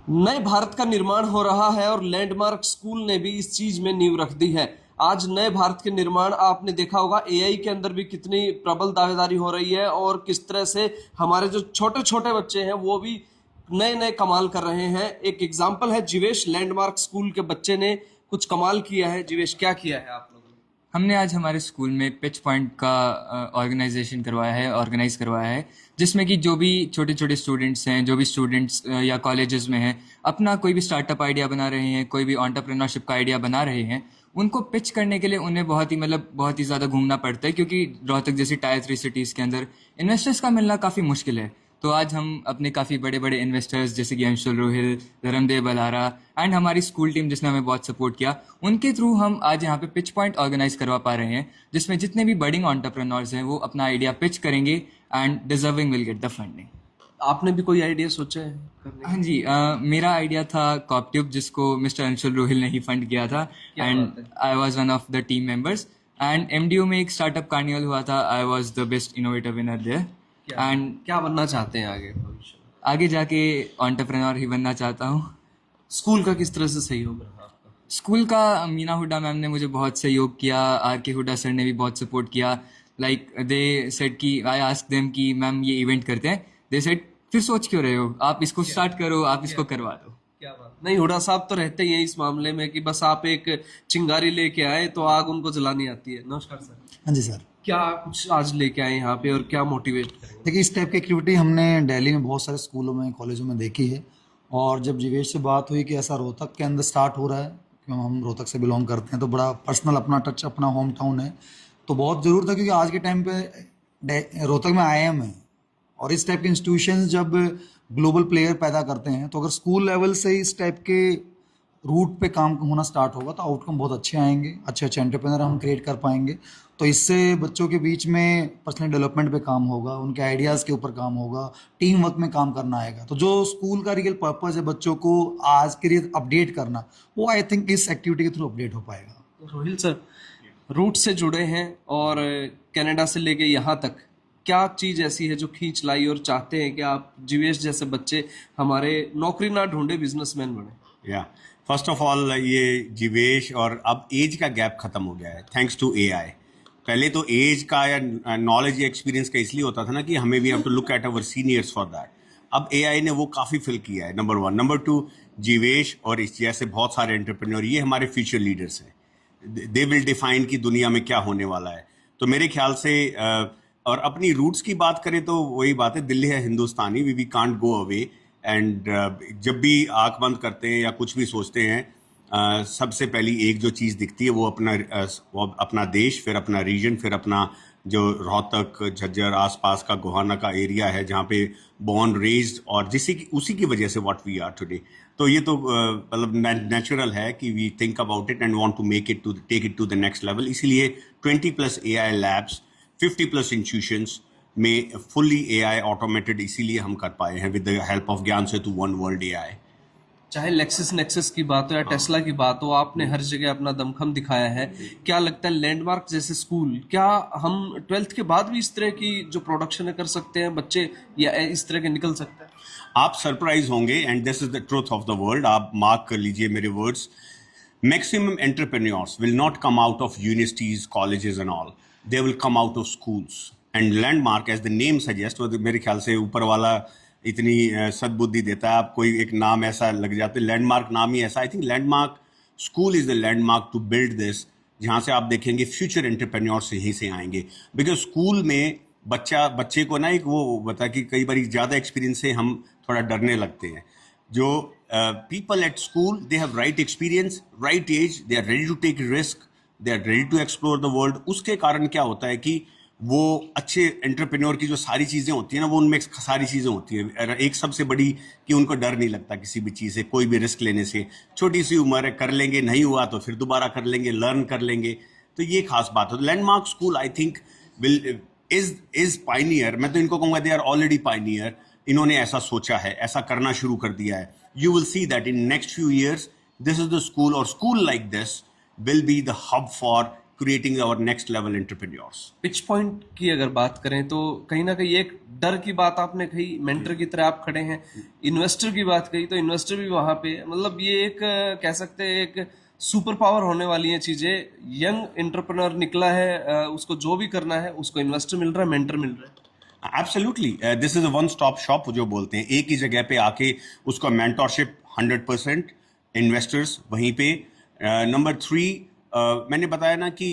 नए भारत का निर्माण हो रहा है और लैंडमार्क स्कूल ने भी इस चीज में नींव रख दी है। आज नए भारत के निर्माण आपने देखा होगा एआई के अंदर भी कितनी प्रबल दावेदारी हो रही है और किस तरह से हमारे जो छोटे छोटे बच्चे हैं वो भी नए नए कमाल कर रहे हैं। एक एग्जाम्पल है जीवेश, लैंडमार्क स्कूल के बच्चे ने कुछ कमाल किया है। जीवेश, क्या किया है आप लोगों ने? हमने आज हमारे स्कूल में पिच पॉइंट का ऑर्गेनाइज करवाया है, जिसमें कि जो भी छोटे छोटे स्टूडेंट्स हैं, जो भी स्टूडेंट्स या कॉलेजेस में हैं, अपना कोई भी स्टार्टअप आइडिया बना रहे हैं, कोई भी एंटरप्रेन्योरशिप का आइडिया बना रहे हैं, उनको पिच करने के लिए उन्हें बहुत ही ज़्यादा घूमना पड़ता है, क्योंकि रोहतक जैसी टायर 3 सिटीज़ के अंदर इन्वेस्टर्स का मिलना काफ़ी मुश्किल है। तो आज हम अपने काफ़ी बड़े बड़े इन्वेस्टर्स जैसे कि अंशुल रोहिल, धर्मदेव बलारा एंड हमारी स्कूल टीम जिसने हमें बहुत सपोर्ट किया, उनके थ्रू हम आज यहाँ पे पिच पॉइंट ऑर्गेनाइज करवा पा रहे हैं, जिसमें जितने भी बडिंग एंटरप्रेन्योर्स हैं वो अपना आइडिया पिच करेंगे and deserving will get the funding. आपने भी कोई आइडिया सोचा है करने हाँ जी, मेरा आइडिया था कॉपट्यूब, जिसको मिस्टर अंशुल रोहिल ने ही फंड किया था and I was one of the team members. And MDU में एक स्टार्टअप कार्निवल हुआ था, I was the best innovator winner there. And क्या बनना चाहते हैं आगे भविष्य में? आगे जाके एंटरप्रेन्योर ही बनना चाहता हूँ। स्कूल का किस तरह से सहयोग रहा आपका? स्कूल का मीना हुड्डा मैम ने मुझे बहुत सहयोग किया, आर के हुड्डा सर ने भी बहुत सपोर्ट किया। लाइक दे सेड कि आई आस्क देम कि मैम ये इवेंट करते हैं, दे सेड फिर सोच क्यों रहे हो, आप इसको स्टार्ट करो, आप इसको करवा दो। क्या बात नहीं, हुडा साहब तो रहते ही हैं इस मामले में कि बस आप एक चिंगारी लेके आए तो आग उनको जलानी आती है। नमस्कार सर। हाँ जी सर। क्या कुछ आज लेके आए यहाँ पे और क्या मोटिवेट करेंगे? देखिए, इस टाइप की एक्टिविटी हमने दिल्ली में बहुत सारे स्कूलों में, कॉलेजों में देखी है। और जब जीवेश से बात हुई कि ऐसा रोहतक के अंदर स्टार्ट हो रहा है, क्योंकि हम रोहतक से बिलोंग करते हैं, तो बड़ा पर्सनल अपना टच, अपना होम टाउन है, तो बहुत ज़रूर था। क्योंकि आज के टाइम पे रोहतक में आईआईएम है और इस टाइप के इंस्टीट्यूशंस जब ग्लोबल प्लेयर पैदा करते हैं, तो अगर स्कूल लेवल से इस टाइप के रूट पे काम होना स्टार्ट होगा तो आउटकम बहुत अच्छे आएंगे, अच्छे अच्छे एंटरप्रेनर हम क्रिएट कर पाएंगे। तो इससे बच्चों के बीच में पर्सनल डेवलपमेंट पे काम होगा, उनके आइडियाज़ के ऊपर काम होगा, टीम वर्क में काम करना आएगा। तो जो स्कूल का रियल पर्पज़ है बच्चों को आज के लिए अपडेट करना, वो आई थिंक इस एक्टिविटी के थ्रू अपडेट हो पाएगा। रोहिल सर, रूट से जुड़े हैं और कनाडा से लेके यहाँ तक क्या चीज़ ऐसी है जो खींच लाई और चाहते हैं कि आप जीवेश जैसे बच्चे हमारे नौकरी ना ढूंढे, बिजनेसमैन बने? या फर्स्ट ऑफ ऑल, ये जीवेश और अब एज का गैप खत्म हो गया है थैंक्स टू एआई। पहले तो एज का या नॉलेज या एक्सपीरियंस का इसलिए होता था ना कि हमें we have to look at our seniors for that. अब एआई ने वो काफ़ी फिल किया है, नंबर 1। नंबर 2, जीवेश और इस जैसे बहुत सारे एंटरप्रेन्योर, ये हमारे फ्यूचर लीडर्स हैं। दे विल डिफाइन कि दुनिया में क्या होने वाला है। तो मेरे ख्याल से और अपनी रूट्स की बात करें तो वही बात है, दिल्ली है Hindustani, we can't go away. And जब भी आंख बंद करते हैं या कुछ भी सोचते हैं, सबसे पहली एक जो चीज़ दिखती है वो अपना देश, फिर अपना रीजन, फिर अपना जो रोहतक, झज्जर आसपास का गोहाना का एरिया है जहाँ पे बॉर्न रेज्ड, और उसी की वजह से व्हाट वी आर टुडे। तो ये तो मतलब नेचुरल है कि we think about it and want to take it to the next level. इसीलिए 20+ AI लैब्स, 50+ इंस्टीट्यूशंस में फुल्ली AI ऑटोमेटेड इसीलिए हम कर पाए हैं विद द हेल्प ऑफ ज्ञान सेतु वन वर्ल्ड AI। चाहे लेक्सिस नेक्सस की बात हो या टेस्ला की बात हो, आपने हर जगह अपना दमखम दिखाया है। क्या लगता है लैंडमार्क जैसे स्कूल, क्या हम 12th के बाद भी इस तरह की जो प्रोडक्शन है कर सकते हैं बच्चे, या इस तरह के निकल सकते हैं? आप सरप्राइज होंगे and this is the truth of the world. आप मार्क कर लीजिए मेरे words. Maximum entrepreneurs will not come out of universities, colleges and all. They will come out of schools. And Landmark, as the name suggests, वो मेरे ख्याल से ऊपर वाला इतनी सद्बुद्धि देता है, आप कोई एक नाम ऐसा लग जाते, लैंडमार्क नाम ही ऐसा। I think landmark school is the landmark to build this, जहाँ से आप देखेंगे फ्यूचर एंटरप्रेन्योर्स यहीं से आएंगे। बिकॉज स्कूल में बच्चे को ना एक वो बता कि कई बार ज़्यादा एक्सपीरियंस से हम थोड़ा डरने लगते हैं। जो people at school, they have right experience, right age, they are ready to take risk, they are ready to explore the world। उसके कारण क्या होता है कि वो अच्छे एंटरप्रेन्योर की जो सारी चीज़ें होती हैं ना, वो उनमें सारी चीज़ें होती हैं। एक सबसे बड़ी कि उनको डर नहीं लगता किसी भी चीज़ से, कोई भी रिस्क लेने से। छोटी सी उम्र है, कर लेंगे, नहीं हुआ तो फिर दोबारा कर लेंगे, लर्न कर लेंगे। तो ये खास बात है। Landmark school I think is pioneer. मैं तो इनको कहूँगा दे आर ऑलरेडी पाइनियर। इन्होंने ऐसा सोचा है, ऐसा करना शुरू कर दिया है। You will see that in next few years, this is the school, or school like this will be the hub for creating our next level entrepreneurs. Pitch point की अगर बात करें तो कहीं ना कहीं एक डर की बात आपने कही, मेंटर की तरह आप खड़े हैं। इन्वेस्टर की बात कही तो इन्वेस्टर भी वहां पे है। मतलब ये एक कह सकते हैं एक सुपर पावर होने वाली है चीजें। यंग एंटरप्रेन्योर निकला है, उसको जो भी करना है उसको इन्वेस्टर मिल रहा है, मेंटर मिल रहा है। Absolutely, this is a one stop shop जो बोलते हैं, एक ही जगह पे आके उसको मेंटरशिप 100%, इन्वेस्टर्स वहीं पे। नंबर 3, मैंने बताया ना कि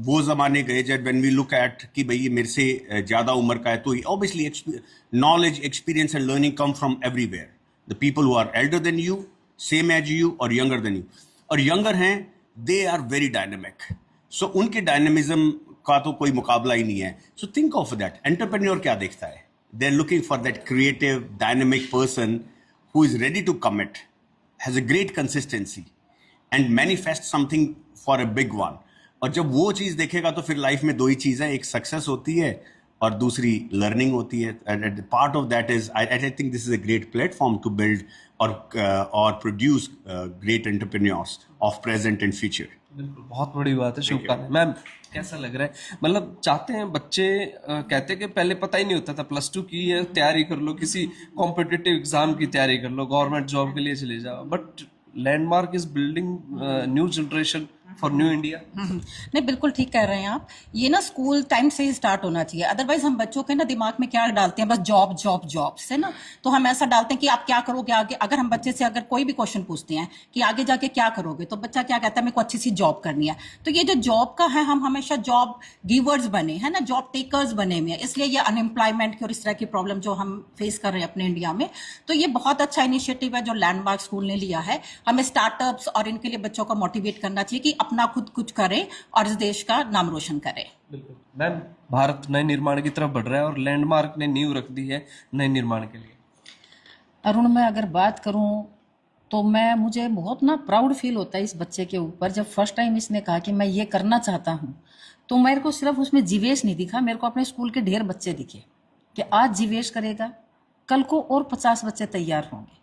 वो ज़माने गए जब व्हेन वी लुक एट कि भाई ये मेरे से ज़्यादा उम्र का है, तो obviously knowledge, experience and learning come from everywhere. The people who are elder than you, same age you और यंगर देन यू, और यंगर हैं, they are very dynamic. So उनके डायनेमिज्म का तो कोई मुकाबला ही नहीं है। So think of that, entrepreneur क्या देखता है? They are looking for that creative dynamic person who is ready to commit, has a great consistency and manifest something for a big one. और जब वो चीज़ देखेगा तो फिर लाइफ में 2 ही चीज़ें, एक सक्सेस होती है और दूसरी लर्निंग होती है। And part of that is I think this is a great platform to build or produce great entrepreneurs of present and future. बिल्कुल, बहुत बड़ी बात है। शुभकामनाएं मैम। कैसा लग रहा है? मतलब चाहते हैं बच्चे, कहते हैं कि पहले पता ही नहीं होता था, +2 की है तैयारी कर लो, किसी कॉम्पिटिटिव एग्जाम की तैयारी कर लो, गवर्नमेंट जॉब के लिए चले जाओ, but landmark is building new generation for new India. नहीं, बिल्कुल ठीक कह रहे हैं आप। ये ना स्कूल टाइम से ही स्टार्ट होना चाहिए। अदरवाइज हम बच्चों के ना दिमाग में क्या डालते हैं, बस जॉब जॉब जॉब से ना, तो हम ऐसा डालते हैं कि आप क्या करोगे आगे। अगर हम बच्चे से अगर कोई भी क्वेश्चन पूछते हैं कि आगे जाके क्या करोगे, तो बच्चा क्या कहता है, मेरे को अच्छी सी जॉब करनी है। तो ये जो जॉब का है, हम हमेशा जॉब गिवर्स बने हैं ना, जॉब टेकर्स बने हुए हैं। इसलिए ये अनएम्प्लॉयमेंट की और इस तरह की प्रॉब्लम जो हम फेस कर रहे हैं अपने इंडिया में, तो ये बहुत अच्छा इनिशिएटिव है जो लैंडमार्क स्कूल ने लिया है। हमें स्टार्टअप्स और इनके लिए बच्चों को मोटिवेट करना चाहिए कि अपना खुद कुछ करें और इस देश का नाम रोशन करें। बिल्कुल मैम, भारत नए निर्माण की तरफ बढ़ रहा है और लैंडमार्क ने नींव रख दी है नए निर्माण के लिए। अरुण, मैं अगर बात करूं तो मुझे बहुत ना प्राउड फील होता है इस बच्चे के ऊपर। जब फर्स्ट टाइम इसने कहा कि मैं ये करना चाहता हूं, तो मेरे को सिर्फ उसमें जीवेश नहीं दिखा, मेरे को अपने स्कूल के ढेर बच्चे दिखे कि आज जीवेश करेगा, कल को और 50 बच्चे तैयार होंगे।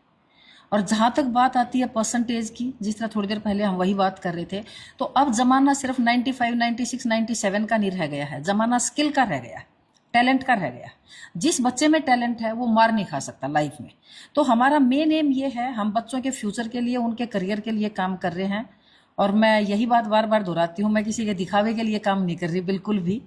और जहाँ तक बात आती है परसेंटेज की, जिस तरह थोड़ी देर पहले हम वही बात कर रहे थे, तो अब जमाना सिर्फ 95, 96, 97 का नहीं रह गया है, जमाना स्किल का रह गया, टैलेंट का रह गया। जिस बच्चे में टैलेंट है वो मार नहीं खा सकता लाइफ में। तो हमारा मेन एम ये है, हम बच्चों के फ्यूचर के लिए, उनके करियर के लिए काम कर रहे हैं। और मैं यही बात बार बार दोहराती हूँ, मैं किसी के दिखावे के लिए काम नहीं कर रही, बिल्कुल भी।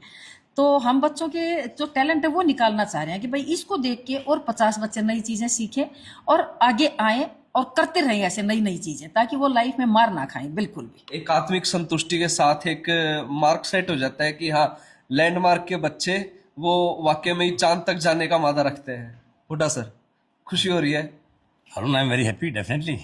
तो हम बच्चों के जो टैलेंट है वो निकालना चाह रहे हैं कि भाई इसको देख के और 50 बच्चे नई चीज़ें सीखें और आगे आएँ और करते रहें ऐसे नई नई चीज़ें, ताकि वो लाइफ में मार ना खाएं बिल्कुल भी। एक आत्मिक संतुष्टि के साथ एक मार्क सेट हो जाता है कि हाँ, लैंडमार्क के बच्चे वो वाकई में ही चांद तक जाने का मादा रखते हैं। हुड्डा सर, खुशी हो रही है? Arun, I am very happy, definitely.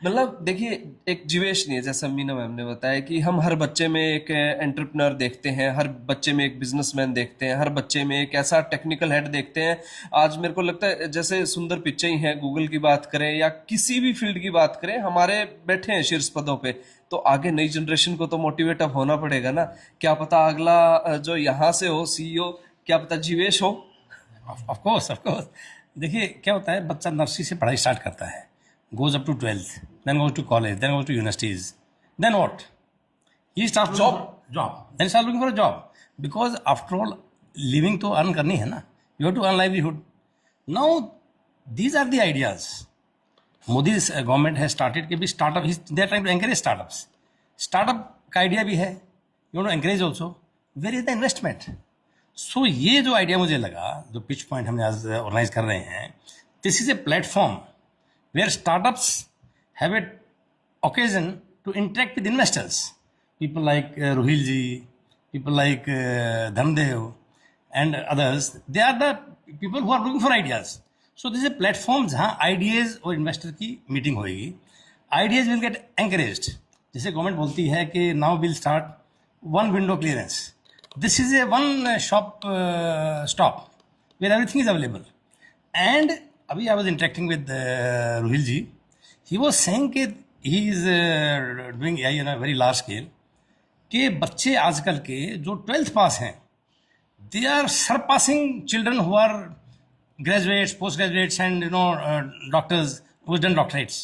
मतलब देखिए, एक जीवेश नहीं है, जैसा मीना मैम ने बताया कि हम हर बच्चे में एक एंटरप्रेन्योर देखते हैं, हर बच्चे में एक बिजनेसमैन देखते हैं, हर बच्चे में एक ऐसा टेक्निकल हेड देखते हैं। आज मेरे को लगता है जैसे सुंदर पिच्चे ही हैं, गूगल की बात करें या किसी भी फील्ड की बात करें, हमारे बैठे हैं शीर्ष पदों पे। तो आगे नई जनरेशन को तो मोटिवेट अब होना पड़ेगा ना। क्या पता अगला जो यहाँ से हो CEO, क्या पता जीवेश हो। Of course. देखिए क्या होता है, बच्चा नर्सरी से पढ़ाई स्टार्ट करता है, goes up to 12th, then goes to college, then goes to universities, then what? He starts job, then start looking for a job, because after all, living तो earn करनी है ना, you have to earn livelihood. Now these are the ideas. Modi's government has started कि भी startup, they are trying to encourage startups. Startup का idea भी है, you want to encourage also. Where is the investment? So ये जो idea मुझे लगा, जो pitch point हमने आज organize कर रहे हैं, this is a platform where startups have an occasion to interact with investors. People like Rohil ji, people like Dhamdev and others, they are the people who are looking for ideas. So this is a platform जहाँ ideas और investor की meeting होएगी. Ideas will get encouraged. जैसे government बोलती है कि now we'll start one window clearance. This is a one shop stop where everything is available. And अभी I was interacting with Rohil ji. He was saying कि he is doing AI on a very large scale. कि बच्चे आजकल के जो 12th पास हैं, they are surpassing children who are graduates, postgraduates, and doctors who have done doctorates.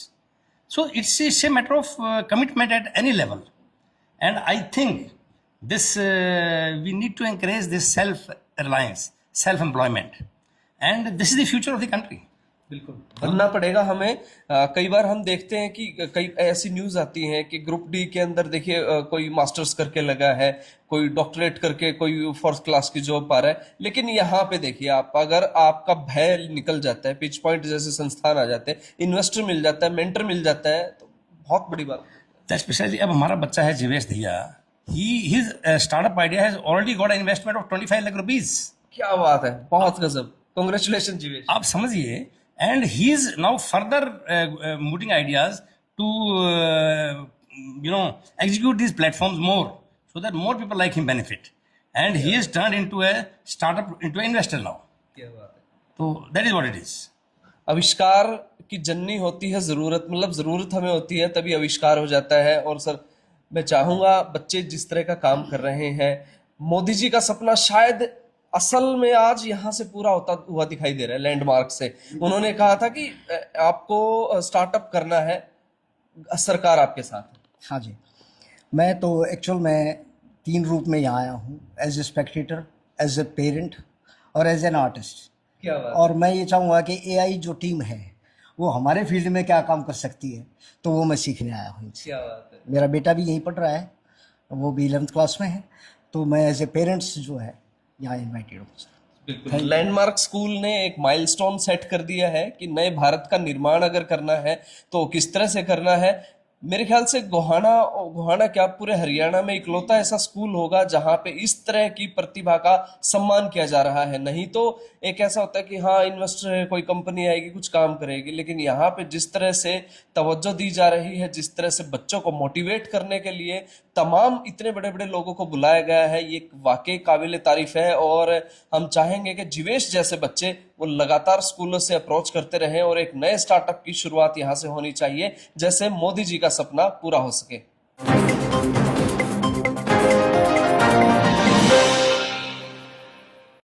So it's a matter of commitment at any level. And I think this we need to encourage this self-reliance, self-employment, and this is the future of the country. बिल्कुल बनना पड़ेगा हमें। कई बार हम देखते हैं कि कई ऐसी न्यूज आती हैं कि ग्रुप डी के अंदर देखिए कोई मास्टर्स करके लगा है, कोई डॉक्टरेट करके कोई फर्स्ट क्लास की जॉब पा रहा है। लेकिन यहाँ पे देखिए आप, अगर आपका भय निकल जाता है, पिच पॉइंट जैसे संस्थान आ जाते हैं, इन्वेस्टर मिल जाता है, मेंटर मिल जाता है, तो बहुत बड़ी बात। स्पेशली अब हमारा बच्चा है जीवेश धिया, his startup idea has already got an investment of 25 lakh rupees. क्या बात है, बहुत गजब, कांग्रेचुलेशन जीवेश। आप समझिए, and he is now further mooting ideas to execute these platforms more, so that more people like him benefit, and he is turned into a startup, into an investor now. क्या बात है। So that is what it is. आविष्कार की जननी होती है जरूरत, मतलब जरूरत हमें होती है तभी आविष्कार हो जाता है। और सर मैं चाहूंगा बच्चे जिस तरह का काम कर रहे हैं, मोदी जी का सपना शायद असल में आज यहाँ से पूरा होता हुआ दिखाई दे रहा है। लैंडमार्क से उन्होंने कहा था कि आपको स्टार्टअप करना है, सरकार आपके साथ है। हाँ जी, मैं तो एक्चुअल में 3 रूप में यहाँ आया हूँ, as a spectator, as a parent और एज एन आर्टिस्ट। क्या बात। और मैं ये चाहूँगा कि एआई जो टीम है वो हमारे फील्ड में क्या काम कर सकती है, तो वो मैं सीखने आया हूँ इनसे। क्या बात है। मेरा बेटा भी यहीं पढ़ रहा है, वो भी 11th क्लास में है, तो मैं एज ए पेरेंट्स जो है यहाँ इन्वाइटेड हूँ सर। बिल्कुल, लैंडमार्क स्कूल ने एक माइलस्टोन सेट कर दिया है कि नए भारत का निर्माण अगर करना है तो किस तरह से करना है। मेरे ख्याल से गोहाना क्या पूरे हरियाणा में इकलौता ऐसा स्कूल होगा जहां पे इस तरह की प्रतिभा का सम्मान किया जा रहा है। नहीं तो एक ऐसा होता है कि हाँ इन्वेस्टर है, कोई कंपनी आएगी कुछ काम करेगी, लेकिन यहाँ पे जिस तरह से तवज्जो दी जा रही है, जिस तरह से बच्चों को मोटिवेट करने के लिए तमाम इतने बड़े बड़े लोगों को बुलाया गया है, ये वाकई काबिल तारीफ है। और हम चाहेंगे कि जीवेश जैसे बच्चे वो लगातार स्कूलों से अप्रोच करते रहें और एक नए स्टार्टअप की शुरुआत यहाँ से होनी चाहिए, जैसे मोदी जी का सपना पूरा हो सके।